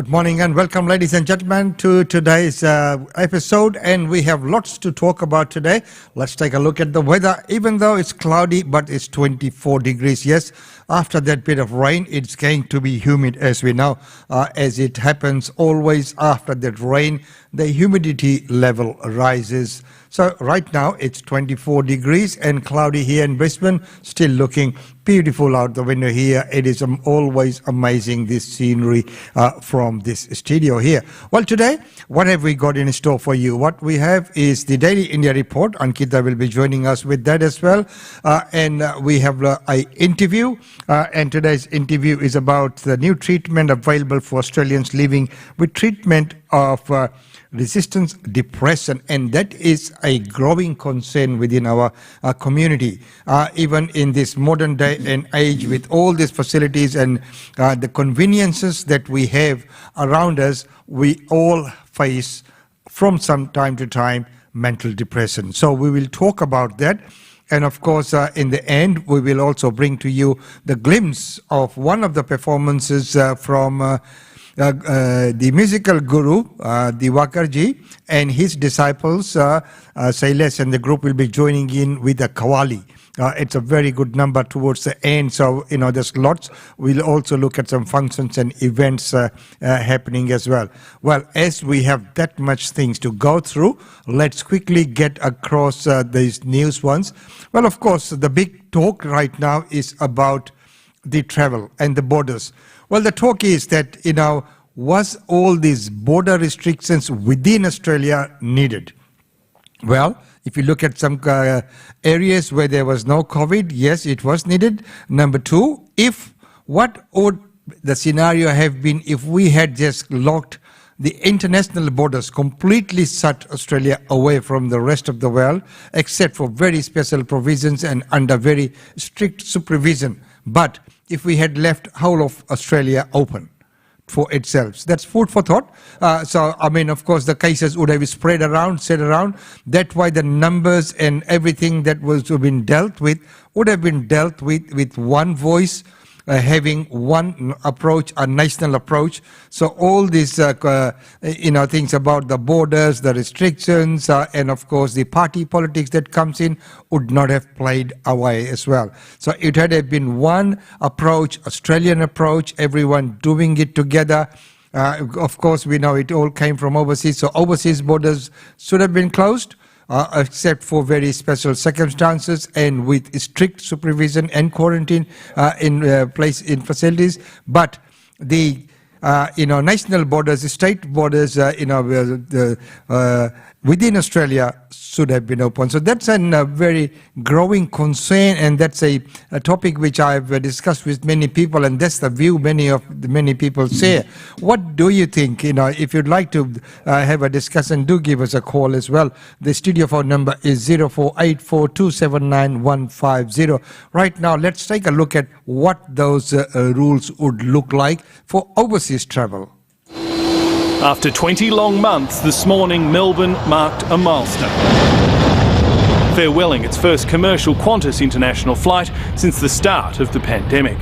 Good morning and welcome, ladies and gentlemen, to today's episode, and we have lots to talk about today. Let's take a look at the weather. Even though it's cloudy, but it's 24 degrees. Yes, after that bit of rain, it's going to be humid, as we know, as it happens always after that rain, the humidity level rises. So right now it's 24 degrees and cloudy here in Brisbane, still looking beautiful out the window here. It is always amazing, this scenery from this studio here. Well, today, what have we got in store for you? What we have is the Daily India Report. Ankita will be joining us with that as well. And we have an interview. And today's interview is about the new treatment available for Australians living with treatment of resistance depression, and that is a growing concern within our community. Even in this modern day and age, with all these facilities and the conveniences that we have around us, we all face from some time to time mental depression. So we will talk about that. And of course, in the end, we will also bring to you the glimpse of one of the performances from the musical guru, Diwakarji, and his disciples, Sailesh and the group will be joining in with a Qawwali. It's a very good number towards the end, so there's lots. We'll also look at some functions and events happening as well. Well, as we have that much things to go through, let's quickly get across these news ones. Well, of course, the big talk right now is about the travel and the borders. Well, the talk is that, was all these border restrictions within Australia needed? Well, if you look at some areas where there was no COVID, yes, it was needed. Number two, what would the scenario have been if we had just locked the international borders, completely shut Australia away from the rest of the world, except for very special provisions and under very strict supervision? But if we had left whole of Australia open for itself, that's food for thought. Of course, the cases would have spread around. That's why the numbers and everything that was been dealt with would have been dealt with one voice, having one approach, a national approach. So all these, things about the borders, the restrictions, and of course the party politics that comes in would not have played away as well. So it had been one approach, Australian approach, everyone doing it together. Of course, we know it all came from overseas, so overseas borders should have been closed, except for very special circumstances and with strict supervision and quarantine in place in facilities. But the national borders, state borders, within Australia should have been open. So that's a very growing concern, and that's a topic which I've discussed with many people, and that's the view many people share. What do you think? If you'd like to have a discussion, do give us a call as well. The studio phone number is 0484279150. Right now, let's take a look at what those rules would look like for overseas travel. After 20 long months, this morning Melbourne marked a milestone, farewelling its first commercial Qantas international flight since the start of the pandemic.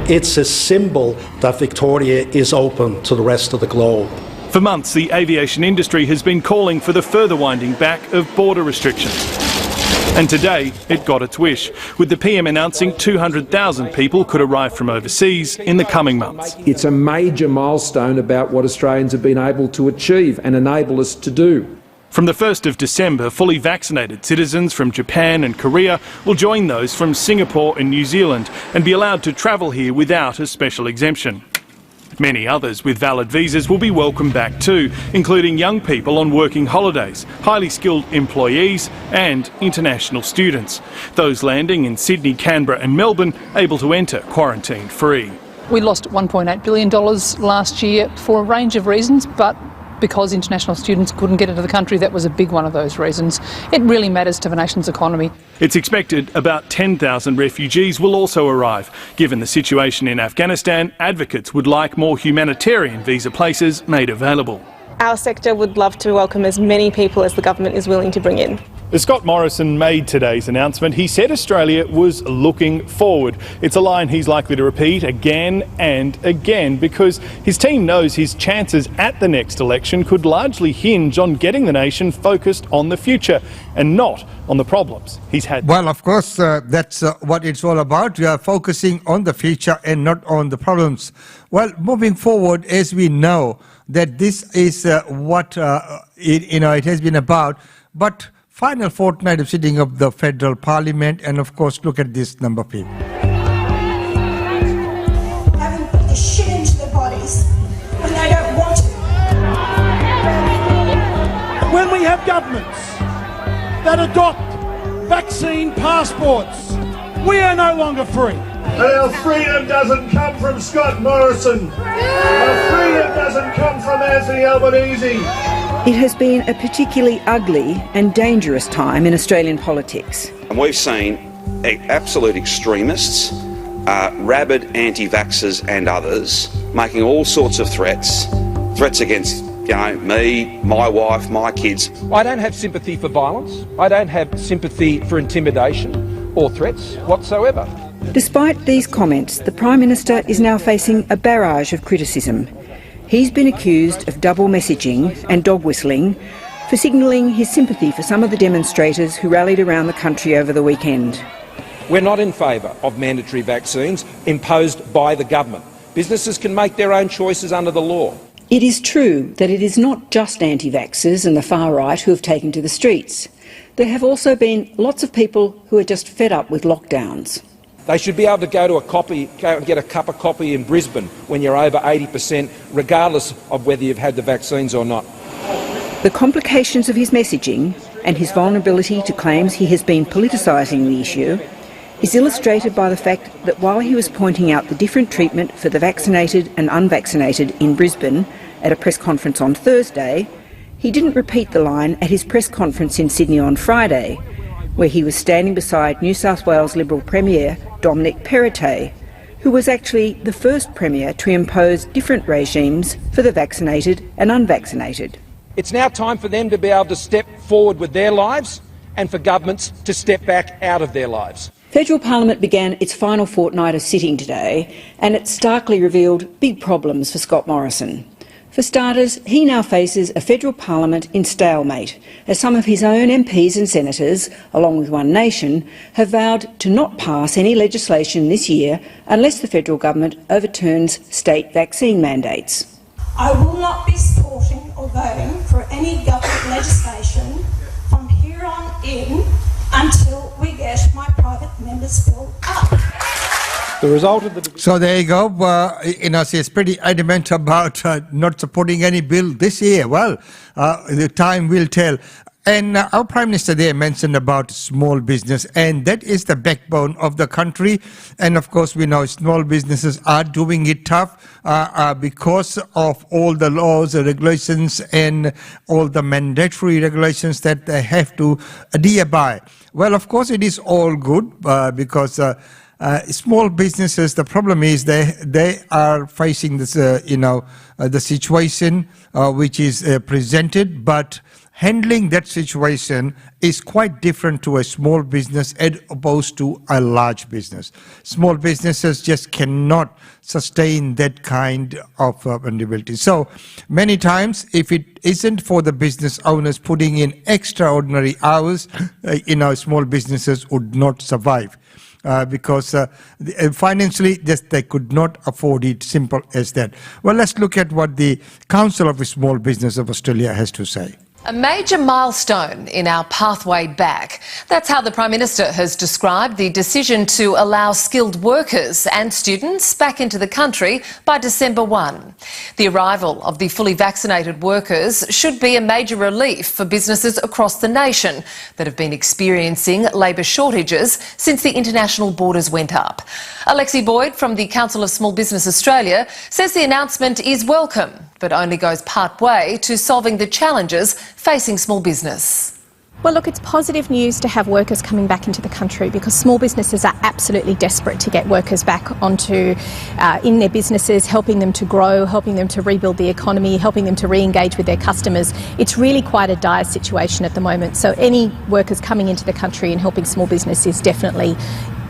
It's a symbol that Victoria is open to the rest of the globe. For months, the aviation industry has been calling for the further winding back of border restrictions. And today, it got its wish, with the PM announcing 200,000 people could arrive from overseas in the coming months. It's a major milestone about what Australians have been able to achieve and enable us to do. From the 1st of December, fully vaccinated citizens from Japan and Korea will join those from Singapore and New Zealand and be allowed to travel here without a special exemption. Many others with valid visas will be welcomed back too, including young people on working holidays, highly skilled employees and international students. Those landing in Sydney, Canberra and Melbourne able to enter quarantine free. We lost $1.8 billion last year for a range of reasons, but because international students couldn't get into the country, that was a big one of those reasons. It really matters to the nation's economy. It's expected about 10,000 refugees will also arrive. Given the situation in Afghanistan, advocates would like more humanitarian visa places made available. Our sector would love to welcome as many people as the government is willing to bring in. As Scott Morrison made today's announcement, he said Australia was looking forward. It's a line he's likely to repeat again and again because his team knows his chances at the next election could largely hinge on getting the nation focused on the future and not on the problems he's had. Well, of course, that's what it's all about. We are focusing on the future and not on the problems. Well, moving forward, as we know that this is what it has been about, but final fortnight of sitting of the federal parliament, and of course, look at this number of people. Having put the shit into their bodies when they don't want to. When we have governments that adopt vaccine passports, we are no longer free. Our freedom doesn't come from Scott Morrison. Our freedom doesn't come from Anthony Albanese. It has been a particularly ugly and dangerous time in Australian politics. And we've seen absolute extremists, rabid anti-vaxxers and others making all sorts of threats against, me, my wife, my kids. I don't have sympathy for violence. I don't have sympathy for intimidation or threats whatsoever. Despite these comments, the Prime Minister is now facing a barrage of criticism. He's been accused of double messaging and dog whistling for signalling his sympathy for some of the demonstrators who rallied around the country over the weekend. We're not in favour of mandatory vaccines imposed by the government. Businesses can make their own choices under the law. It is true that it is not just anti-vaxxers and the far right who have taken to the streets. There have also been lots of people who are just fed up with lockdowns. They should be able to go and get a cup of coffee in Brisbane when you're over 80%, regardless of whether you've had the vaccines or not. The complications of his messaging and his vulnerability to claims he has been politicising the issue is illustrated by the fact that while he was pointing out the different treatment for the vaccinated and unvaccinated in Brisbane at a press conference on Thursday, he didn't repeat the line at his press conference in Sydney on Friday, where he was standing beside New South Wales Liberal Premier Dominic Perrottet, who was actually the first Premier to impose different regimes for the vaccinated and unvaccinated. It's now time for them to be able to step forward with their lives and for governments to step back out of their lives. Federal Parliament began its final fortnight of sitting today, and it starkly revealed big problems for Scott Morrison. For starters, he now faces a federal parliament in stalemate, as some of his own MPs and senators, along with One Nation, have vowed to not pass any legislation this year unless the federal government overturns state vaccine mandates. I will not be supporting or voting for any government legislation from here on in until we get my private member's bill up. The result of the... So there you go. She's pretty adamant about not supporting any bill this year. Well, the time will tell. And our Prime Minister there mentioned about small business, and that is the backbone of the country. And of course, we know small businesses are doing it tough because of all the laws, the regulations, and all the mandatory regulations that they have to adhere by. Well, of course, it is all good because small businesses, the problem is they are facing this, the situation which is presented, but handling that situation is quite different to a small business as opposed to a large business. Small businesses just cannot sustain that kind of vulnerability. So many times, if it isn't for the business owners putting in extraordinary hours, small businesses would not survive. Because financially, they could not afford it, simple as that. Well, let's look at what the Council of Small Business of Australia has to say. A major milestone in our pathway back. That's how the Prime Minister has described the decision to allow skilled workers and students back into the country by December 1. The arrival of the fully vaccinated workers should be a major relief for businesses across the nation that have been experiencing labour shortages since the international borders went up. Alexi Boyd from the Council of Small Business Australia says the announcement is welcome, but only goes part way to solving the challenges facing small business. Well, look, it's positive news to have workers coming back into the country because small businesses are absolutely desperate to get workers back onto in their businesses, helping them to grow, helping them to rebuild the economy, helping them to re-engage with their customers. It's really quite a dire situation at the moment. So any workers coming into the country and helping small business is definitely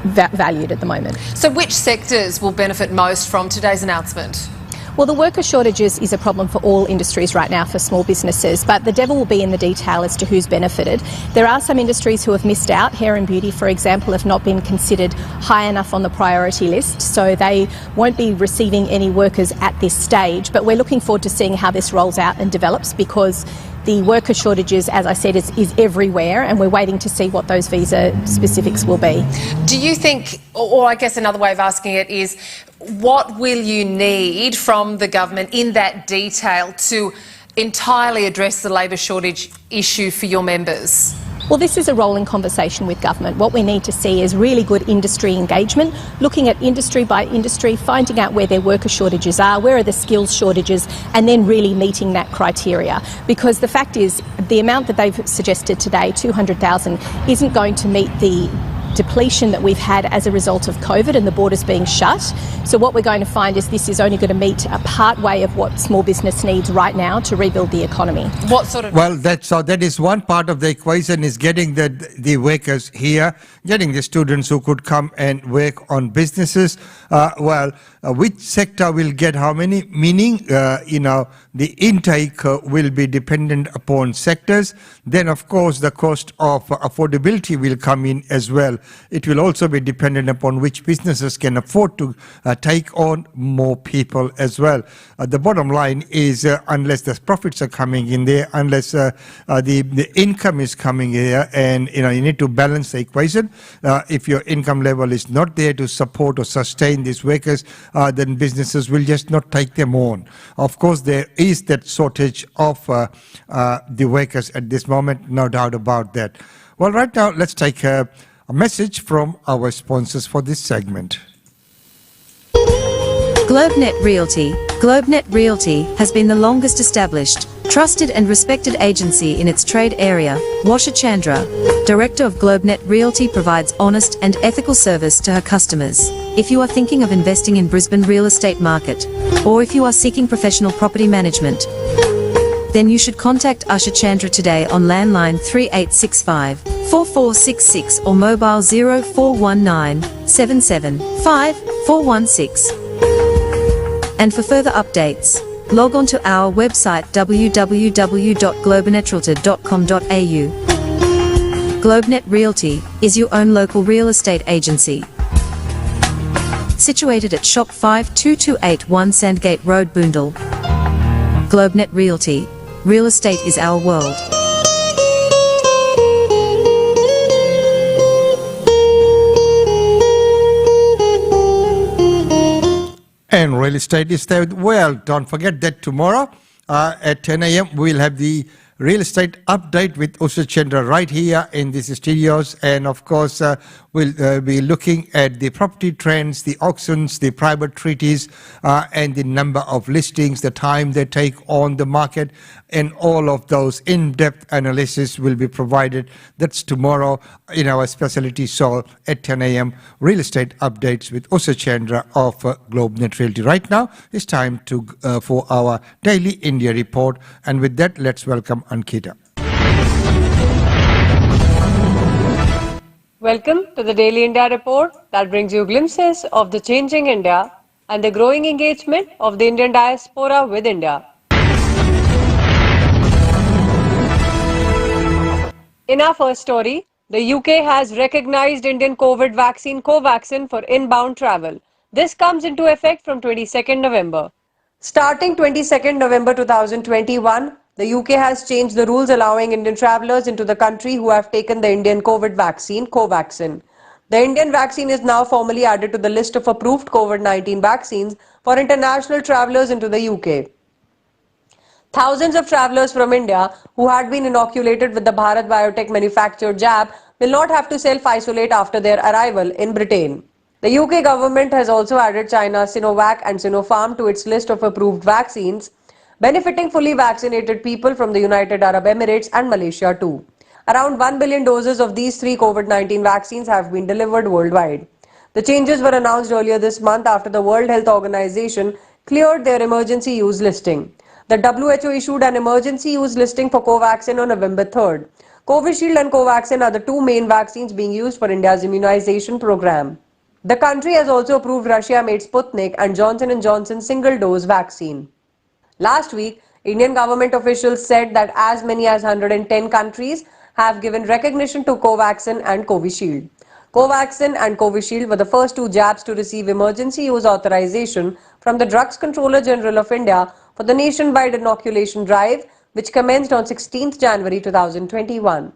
valued at the moment. So which sectors will benefit most from today's announcement? Well, the worker shortages is a problem for all industries right now for small businesses, but the devil will be in the detail as to who's benefited. There are some industries who have missed out. Hair and beauty, for example, have not been considered high enough on the priority list, so they won't be receiving any workers at this stage. But we're looking forward to seeing how this rolls out and develops because the worker shortages, as I said, is everywhere, and we're waiting to see what those visa specifics will be. Do you think, or I guess another way of asking it is, what will you need from the government in that detail to entirely address the labour shortage issue for your members? Well, this is a rolling conversation with government. What we need to see is really good industry engagement, looking at industry by industry, finding out where their worker shortages are, where are the skills shortages, and then really meeting that criteria. Because the fact is, the amount that they've suggested today, 200,000, isn't going to meet the depletion that we've had as a result of COVID and the borders being shut. So what we're going to find is this is only going to meet a part way of what small business needs right now to rebuild the economy. What sort of... Well, that is one part of the equation, is getting the workers here, getting the students who could come and work on businesses. Which sector will get how many? Meaning, the intake will be dependent upon sectors. Then, of course, the cost of affordability will come in as well. It will also be dependent upon which businesses can afford to take on more people as well. The bottom line is, unless the profits are coming in there, unless the income is coming here, and you need to balance the equation. If your income level is not there to support or sustain these workers, then businesses will just not take them on. Of course, there is that shortage of the workers at this moment, no doubt about that. Well, right now, let's take a message from our sponsors for this segment. GlobeNet Realty. GlobeNet Realty has been the longest established, trusted and respected agency in its trade area. Washa Chandra, Director of GlobeNet Realty, provides honest and ethical service to her customers. If you are thinking of investing in Brisbane real estate market, or if you are seeking professional property management, then you should contact Usha Chandra today on landline 3865 4466 or mobile 0419 775 416. And for further updates, log on to our website www.globenetralty.com.au. GlobeNet Realty is your own local real estate agency. Situated at Shop 52281 Sandgate Road, Boondall. GlobeNet Realty. Real estate is our world. And real estate is there. Well, don't forget that tomorrow at 10 a.m. we'll have the real estate update with Usha Chandra right here in these studios. And of course, we'll be looking at the property trends, the auctions, the private treaties, and the number of listings, the time they take on the market, and all of those in-depth analysis will be provided. That's tomorrow in our specialty show at 10 a.m. Real estate updates with Usha Chandra of GlobeNet Realty. Right now, it's time to for our daily India report. And with that, let's welcome Ankita. Welcome to the Daily India Report that brings you glimpses of the changing India and the growing engagement of the Indian diaspora with India. In our first story, the UK has recognized Indian COVID vaccine Covaxin for inbound travel. This comes into effect from 22nd November. Starting 22nd November 2021, the UK has changed the rules allowing Indian travellers into the country who have taken the Indian COVID vaccine, Covaxin. The Indian vaccine is now formally added to the list of approved COVID-19 vaccines for international travellers into the UK. Thousands of travellers from India who had been inoculated with the Bharat Biotech manufactured jab will not have to self-isolate after their arrival in Britain. The UK government has also added China's Sinovac and Sinopharm to its list of approved vaccines, benefiting fully vaccinated people from the United Arab Emirates and Malaysia too. Around 1 billion doses of these 3 COVID-19 vaccines have been delivered worldwide. The changes were announced earlier this month after the World Health Organization cleared their emergency use listing. The WHO issued an emergency use listing for Covaxin on November 3rd. Covishield and Covaxin are the 2 main vaccines being used for India's immunization program. The country has also approved Russia-made Sputnik and Johnson & Johnson single-dose vaccine. Last week, Indian government officials said that as many as 110 countries have given recognition to Covaxin and Covishield. Covaxin and Covishield were the first 2 jabs to receive emergency use authorization from the Drugs Controller General of India for the nationwide inoculation drive, which commenced on 16th January 2021.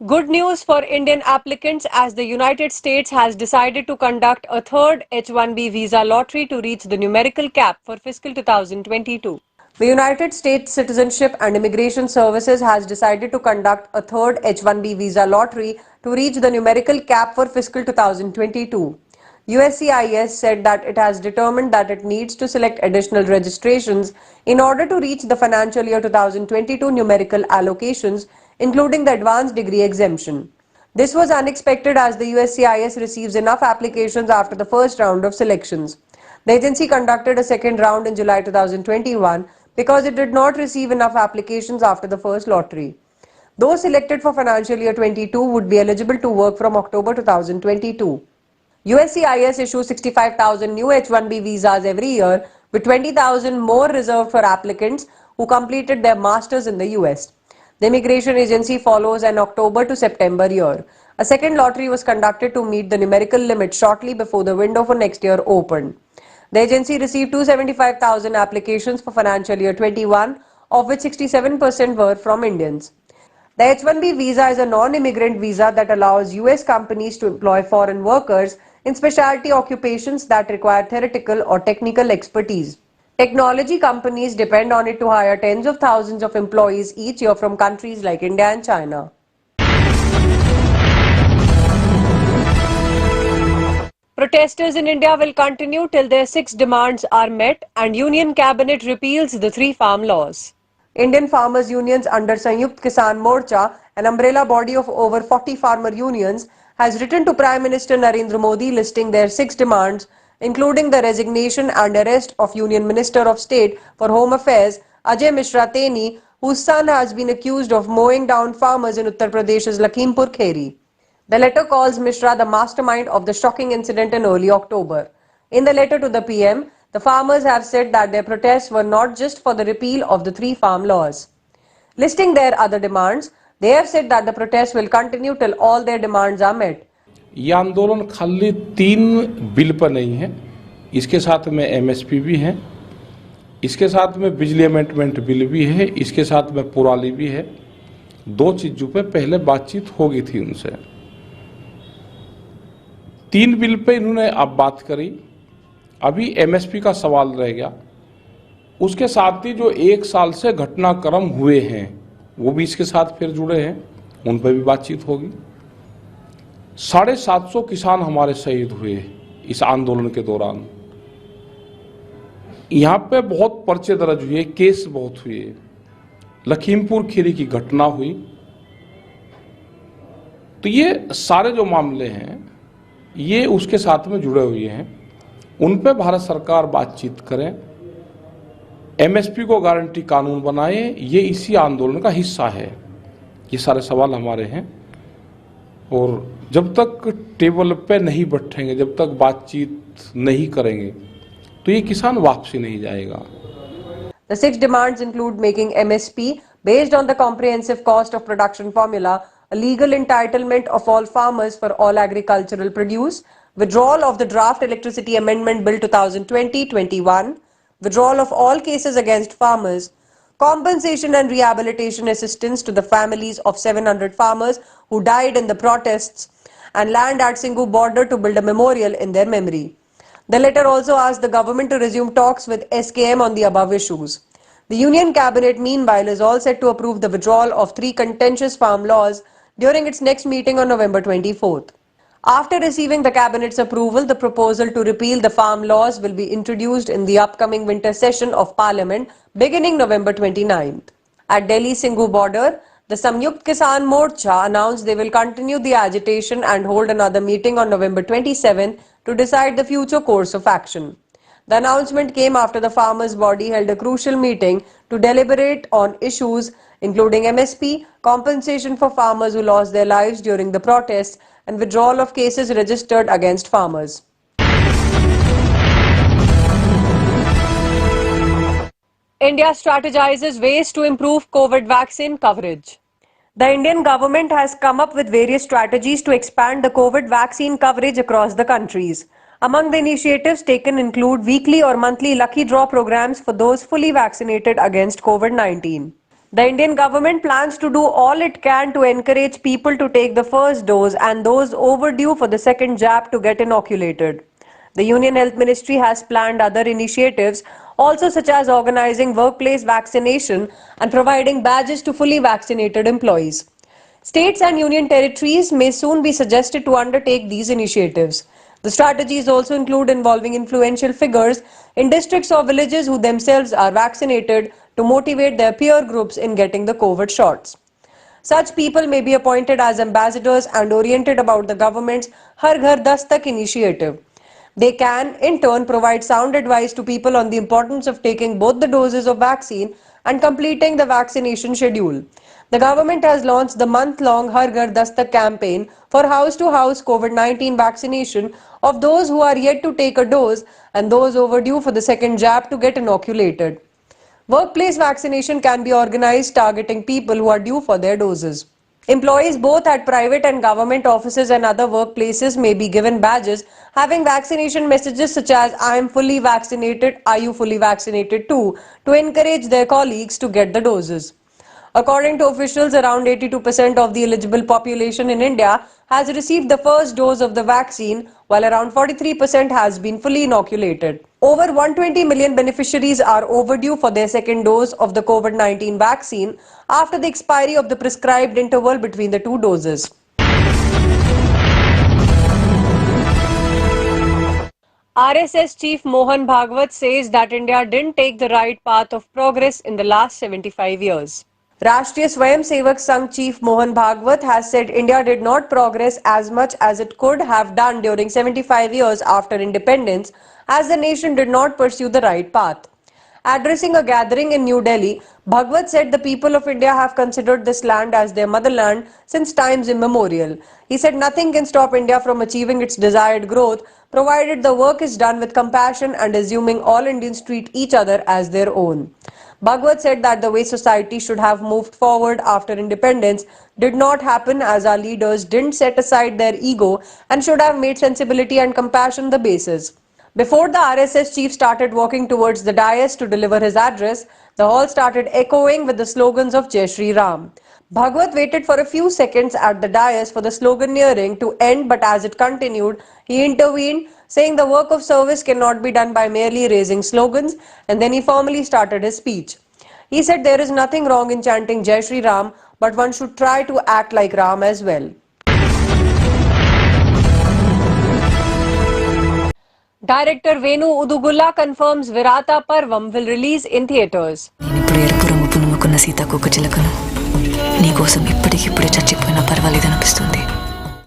Good news for Indian applicants as the United States has decided to conduct a third H-1B visa lottery to reach the numerical cap for fiscal 2022. The United States Citizenship and Immigration Services has decided to conduct a third H-1B visa lottery to reach the numerical cap for fiscal 2022. USCIS said that it has determined that it needs to select additional registrations in order to reach the financial year 2022 numerical allocations, including the advanced degree exemption. This was unexpected as the USCIS receives enough applications after the first round of selections. The agency conducted a second round in July 2021 because it did not receive enough applications after the first lottery. Those selected for financial year 22 would be eligible to work from October 2022. USCIS issues 65,000 new H-1B visas every year, with 20,000 more reserved for applicants who completed their masters in the US. The immigration agency follows an October to September year. A second lottery was conducted to meet the numerical limit shortly before the window for next year opened. The agency received 275,000 applications for financial year 21, of which 67% were from Indians. The H-1B visa is a non-immigrant visa that allows US companies to employ foreign workers in specialty occupations that require theoretical or technical expertise. Technology companies depend on it to hire tens of thousands of employees each year from countries like India and China. Protesters in India will continue till their 6 demands are met and Union Cabinet repeals the 3 farm laws. Indian farmers' unions under Sanyukt Kisan Morcha, an umbrella body of over 40 farmer unions, has written to Prime Minister Narendra Modi listing their 6 demands, including the resignation and arrest of Union Minister of State for Home Affairs Ajay Mishra Teni, whose son has been accused of mowing down farmers in Uttar Pradesh's Lakhimpur Kheri. The letter calls Mishra the mastermind of the shocking incident in early October. In the letter to the PM, the farmers have said that their protests were not just for the repeal of the 3 farm laws. Listing their other demands, they have said that the protests will continue till all their demands are met. ये आंदोलन खाली 3 bill पर नहीं है, इसके साथ में MSP भी है, इसके साथ में बिजली अमेंडमेंट बिल भी है, इसके साथ में पुराली भी है। 2 चीजों पे पहले बातचीत हो गई थी उनसे। 3 बिल पे इन्होंने अब बात करी, अभी MSP का सवाल रह गया। उसके साथ ही जो 1 साल से घटनाक्रम हुए हैं वो भी इसके साथ फिर जुड़े हैं, उन पर भी बातचीत होगी। 750 किसान हमारे शहीद हुए इस आंदोलन के दौरान। यहाँ पे बहुत पर्चे दर्ज हुए, केस बहुत हुए। लखीमपुर खीरी की घटना हुई। तो ये सारे जो मामले हैं ये उसके साथ में जुड़े हुए हैं, उन पे भारत सरकार बातचीत करे, MSP को गारंटी कानून बनाए, ये इसी आंदोलन का हिस्सा है। ये सारे सवाल हमारे हैं और जब तक टेबल पे नहीं बैठेंगे, जब तक बातचीत नहीं करेंगे तो ये किसान वापसी नहीं जाएगा। The 6 demands include making MSP based on the comprehensive cost of production formula a legal entitlement of all farmers for all agricultural produce, withdrawal of the draft Electricity Amendment Bill 2020-21, withdrawal of all cases against farmers, compensation and rehabilitation assistance to the families of 700 farmers who died in the protests, and land at Singhu border to build a memorial in their memory. The letter also asked the government to resume talks with SKM on the above issues. The Union Cabinet, meanwhile, is all set to approve the withdrawal of 3 contentious farm laws during its next meeting on November 24th. After receiving the Cabinet's approval, the proposal to repeal the farm laws will be introduced in the upcoming winter session of Parliament beginning November 29th. At Delhi-Singhu border, the Samyukt Kisan Morcha announced they will continue the agitation and hold another meeting on November 27 to decide the future course of action. The announcement came after the farmers' body held a crucial meeting to deliberate on issues including MSP, compensation for farmers who lost their lives during the protests, and withdrawal of cases registered against farmers. India strategizes ways to improve COVID vaccine coverage. The Indian government has come up with various strategies to expand the COVID vaccine coverage across the countries. Among the initiatives taken include weekly or monthly lucky draw programs for those fully vaccinated against COVID-19. The Indian government plans to do all it can to encourage people to take the first dose and those overdue for the second jab to get inoculated. The Union Health Ministry has planned other initiatives also, such as organizing workplace vaccination and providing badges to fully vaccinated employees. States and union territories may soon be suggested to undertake these initiatives. The strategies also include involving influential figures in districts or villages who themselves are vaccinated to motivate their peer groups in getting the COVID shots. Such people may be appointed as ambassadors and oriented about the government's Har Ghar Dastak initiative. They can, in turn, provide sound advice to people on the importance of taking both the doses of vaccine and completing the vaccination schedule. The government has launched the month-long Har Ghar Dastak campaign for house-to-house COVID-19 vaccination of those who are yet to take a dose and those overdue for the second jab to get inoculated. Workplace vaccination can be organized targeting people who are due for their doses. Employees both at private and government offices and other workplaces may be given badges having vaccination messages such as "I am fully vaccinated, are you fully vaccinated too?" to encourage their colleagues to get the doses. According to officials, around 82% of the eligible population in India has received the first dose of the vaccine, while around 43% has been fully inoculated. Over 120 million beneficiaries are overdue for their second dose of the COVID-19 vaccine after the expiry of the prescribed interval between the two doses. RSS Chief Mohan Bhagwat says that India didn't take the right path of progress in the last 75 years. Rashtriya Swayamsevak Sangh Chief Mohan Bhagwat has said India did not progress as much as it could have done during 75 years after independence, as the nation did not pursue the right path. Addressing a gathering in New Delhi, Bhagwat said the people of India have considered this land as their motherland since times immemorial. He said nothing can stop India from achieving its desired growth, provided the work is done with compassion and assuming all Indians treat each other as their own. Bhagwat said that the way society should have moved forward after independence did not happen, as our leaders didn't set aside their ego and should have made sensibility and compassion the basis. Before the RSS chief started walking towards the dais to deliver his address, the hall started echoing with the slogans of Jai Shri Ram. Bhagwat waited for a few seconds at the dais for the sloganeering to end, but as it continued, he intervened, saying the work of service cannot be done by merely raising slogans, and then he formally started his speech. He said there is nothing wrong in chanting Jai Shri Ram, but one should try to act like Ram as well. Director Venu Udugulla confirms Virata Parvam will release in theatres.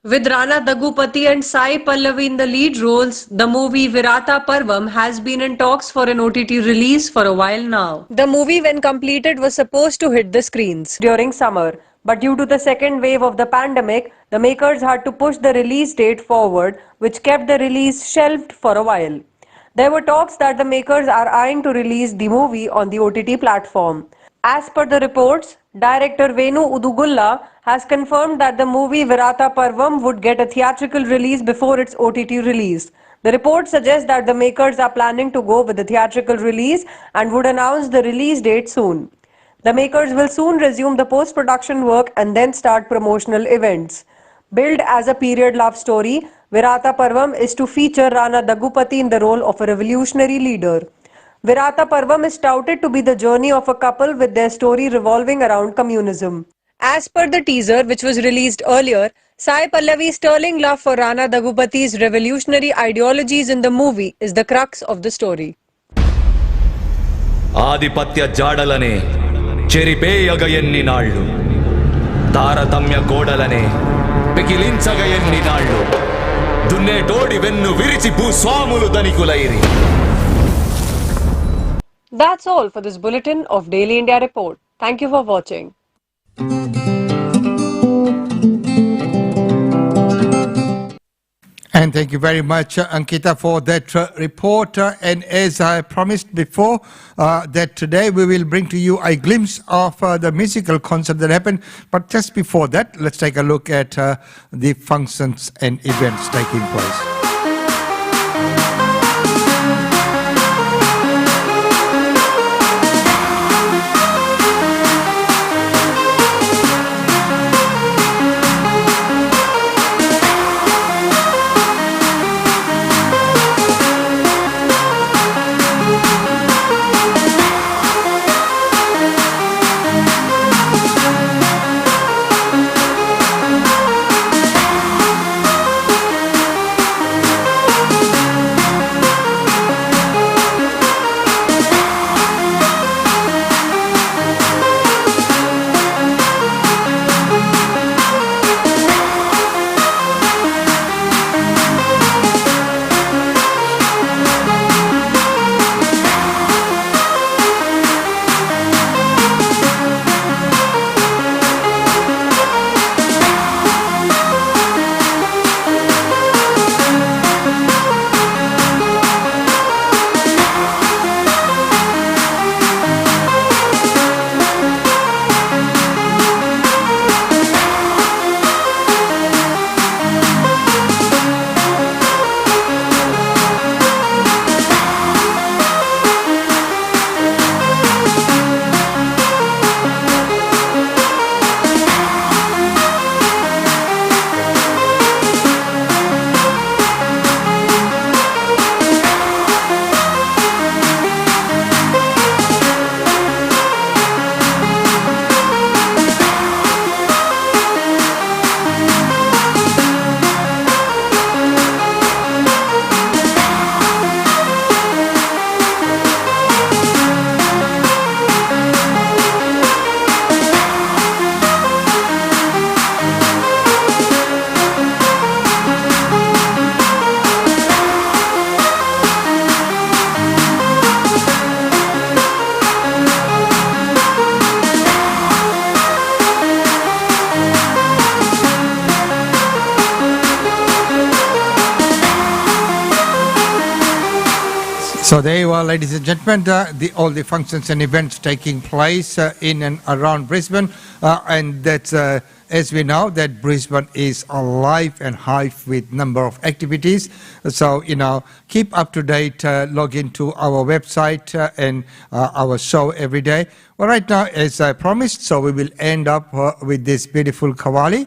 With Rana Daggupati and Sai Pallavi in the lead roles, the movie Virata Parvam has been in talks for an OTT release for a while now. The movie, when completed, was supposed to hit the screens during summer, but due to the second wave of the pandemic, the makers had to push the release date forward, which kept the release shelved for a while. There were talks that the makers are eyeing to release the movie on the OTT platform. As per the reports, director Venu Udugulla has confirmed that the movie Virata Parvam would get a theatrical release before its OTT release. The report suggests that the makers are planning to go with the theatrical release and would announce the release date soon. The makers will soon resume the post-production work and then start promotional events. Billed as a period love story, Virata Parvam is to feature Rana Daggupati in the role of a revolutionary leader. Virata Parvam is touted to be the journey of a couple with their story revolving around communism. As per the teaser, which was released earlier, Sai Pallavi's sterling love for Rana Daggubati's revolutionary ideologies in the movie is the crux of the story. ఆధిపత్య జాడలనే చెరిపేయగ ఎన్ని నాళ్ళు, తారతమ్య గోడలనే పెకిలించగ ఎన్ని నాళ్ళు, దున్నేటోడి వెన్ను విరిచి భూస్వాములు ధనికులైరి. That's all for this bulletin of Daily India Report. Thank you for watching. And thank you very much, Ankita, for that report. And as I promised before, that today we will bring to you a glimpse of the musical concert that happened. But just before that, let's take a look at the functions and events taking place. So there you are, ladies and gentlemen, all the functions and events taking place in and around Brisbane. And that's, as we know, that Brisbane is alive and hive with number of activities. So, keep up to date, log into our website and our show every day. Well, right now, as I promised, so we will end up with this beautiful Qawwali.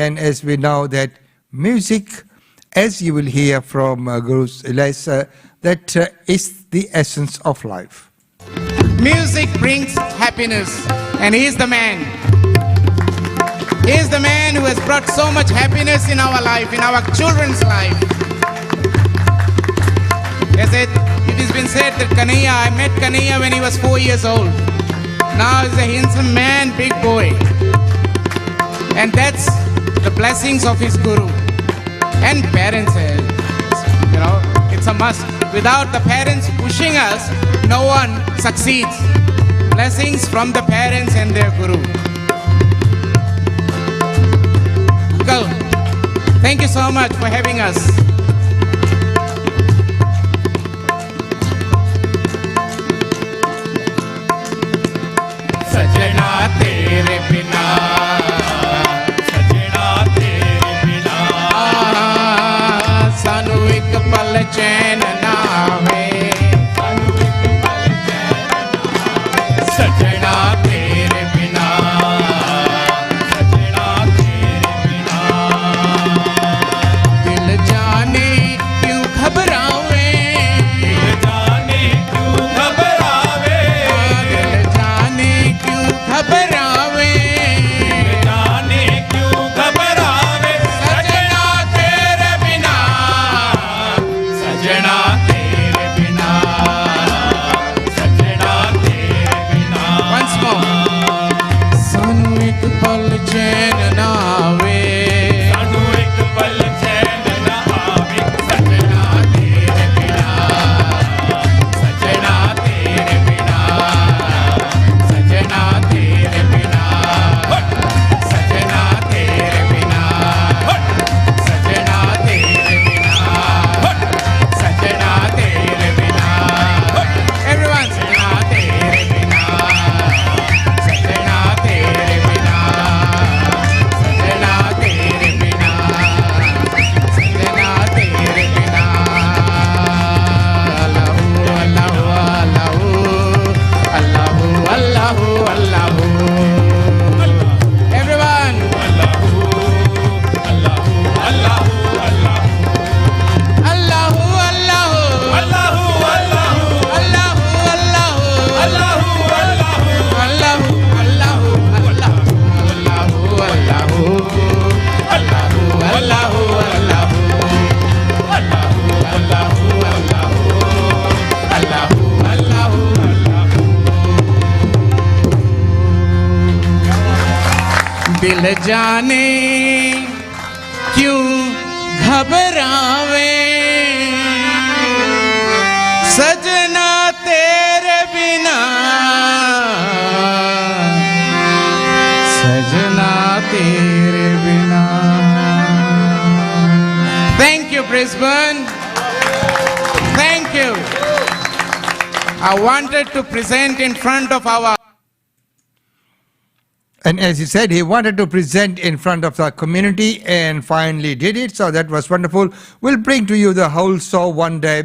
And as we know that music, as you will hear from Guru Elias, that is the essence of life. Music brings happiness, and he is the man. He is the man who has brought so much happiness in our life, in our children's life. It has been said that I met Kanhaiya when he was 4 years old. Now he's a handsome man, big boy. And that's the blessings of his guru. And parents, it's a must. Without the parents pushing us, no one succeeds. Blessings from the parents and their guru. Uncle, thank you so much for having us. Sajna tere bina, sajna tere bina, sanu ek pal chain na aave, sanu ek pal chain na aave, sajna tere bina, sajna tere bina, dil jaane kyun ghabrawe, dil jaane kyun ghabrawe, dil jaane kyun घबरावे, जाने क्यों घबरावे, दिल जाने क्यों घबरावे सजना तेरे बिना सजना तेरे बिना. Thank you, Brisbane. Thank you. I wanted to present in front of our... And as he said, he wanted to present in front of the community and finally did it. So that was wonderful. We'll bring to you the whole show one day,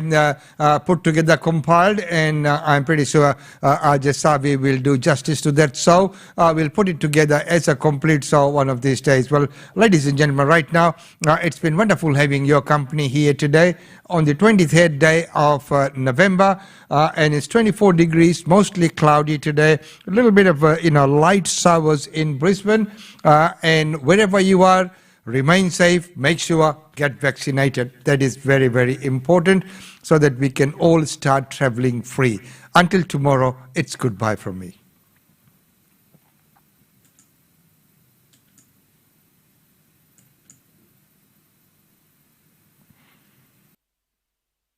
put together, compiled, and I'm pretty sure Ajay Savi will do justice to that show. We'll put it together as a complete show one of these days. Well, ladies and gentlemen, right now, it's been wonderful having your company here today on the 23rd day of November, and it's 24 degrees, mostly cloudy today. A little bit of light showers in Brisbane, and wherever you are, remain safe, make sure get vaccinated. That is very, very important so that we can all start traveling free. Until tomorrow, it's goodbye from me.